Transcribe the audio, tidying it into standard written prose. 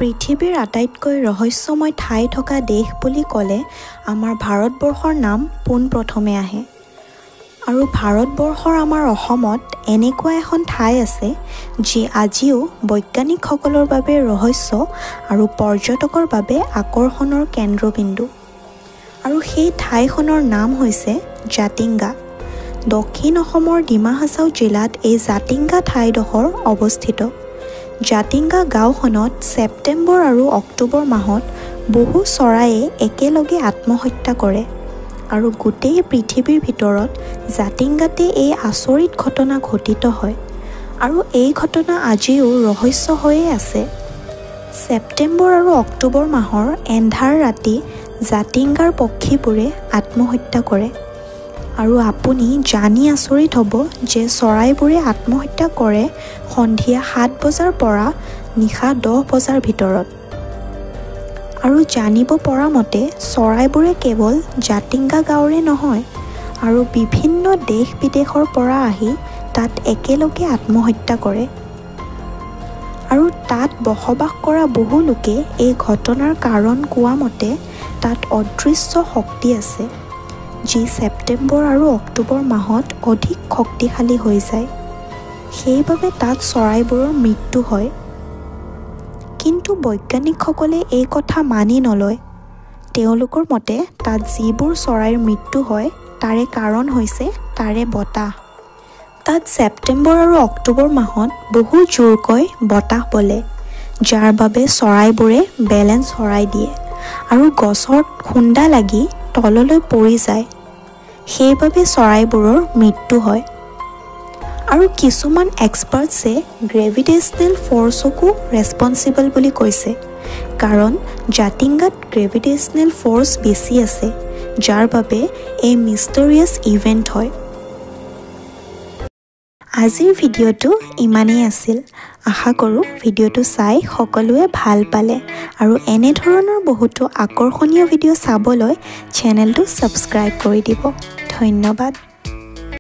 পৃথিৱীৰ আটাইতকৈ ৰহস্যময় ঠাই থকা দেশ বুলি ক'লে আমাৰ ভাৰতবৰ্ষৰ নাম পোনপ্ৰথমে আহে। আৰু ভাৰতবৰ্ষৰ আমাৰ অসমত এনেকুৱা এখন ঠাই আছে যি আজিও বৈজ্ঞানিকসকলৰ বাবে ৰহস্য আৰু পৰ্যটকৰ বাবে আকৰ্ষণৰ কেন্দ্ৰবিন্দু। আৰু সেই ঠাইখনৰ নাম হৈছে জাতিংগা। দক্ষিণ অসমৰ ডিমা হাছাও জিলাত এই জাতিংগা ঠাইডোখৰ অৱস্থিত। জাতিংগা গাঁওখনত ছেপ্টেম্বৰ আৰু অক্টোবৰ মাহত বহু চৰায়ে একেলগে আত্মহত্যা কৰে আৰু গোটেই পৃথিৱীৰ ভিতৰত জাতিংগাতে এই আচৰিত ঘটনা ঘটিত হয় আৰু এই ঘটনা আজিও ৰহস্য হৈয়ে আছে। ছেপ্টেম্বৰ আৰু অক্টোবৰ মাহৰ এন্ধাৰ ৰাতি জাতিংগাৰ পক্ষীবোৰে আত্মহত্যা কৰে আৰু আপুনি জানি আচৰিত হ'ব যে চৰাইবোৰে আত্মহত্যা কৰে সন্ধিয়া 7 বজাৰ পৰা নিশা 10 বজাৰ ভিতৰত। আৰু জানিব পৰা মতে চৰাইবোৰে কেৱল জাতিংগা গাঁৱৰে নহয় আৰু বিভিন্ন দেশ বিদেশৰ পৰা আহি তাত একেলগে আত্মহত্যা কৰে। আৰু তাত বসবাস কৰা বহু লোকে এই ঘটনাৰ কাৰণ কোৱা মতে তাত অদৃশ্য শক্তি আছে যি ছেপ্টেম্বৰ আৰু অক্টোবৰ মাহত অধিক শক্তিশালী হৈ যায়। সেইবাবে তাত চৰাইবোৰৰ মৃত্যু হয়। কিন্তু বৈজ্ঞানিকসকলে এই কথা মানি নলয়। তেওঁলোকৰ মতে তাত যিবোৰ চৰাইৰ মৃত্যু হয় তাৰে কাৰণ হৈছে তাৰে বতাহ। তাত ছেপ্টেম্বৰ আৰু অক্টোবৰ মাহত বহু জোৰকৈ বতাহ বলে, যাৰ বাবে চৰাইবোৰে বেলেঞ্চ হেৰাই দিয়ে আৰু গছত খুন্দা লাগি তললৈ পৰি যায়। সেইবাবে চৰাইবোৰৰ মৃত্যু হয়। আৰু কিছুমান এক্সপাৰ্টছে গ্ৰেভিটেশ্যনেল ফ'ৰ্চকো ৰেছপনচিবল বুলি কৈছে, কাৰণ জাতিংগাত গ্ৰেভিটেশ্যনেল ফ'ৰ্চ বেছি আছে, যাৰ বাবে এই মিষ্টেৰিয়াছ ইভেণ্ট হয়। আজিৰ ভিডিঅ'টো ইমানেই আছিল। আশা কৰোঁ ভিডিঅ'টো চাই সকলোৱে ভাল পালে আৰু এনেধৰণৰ বহুতো আকৰ্ষণীয় ভিডিঅ' চাবলৈ চেনেলটো ছাবস্ক্ৰাইব কৰি দিব। ধন্যবাদ।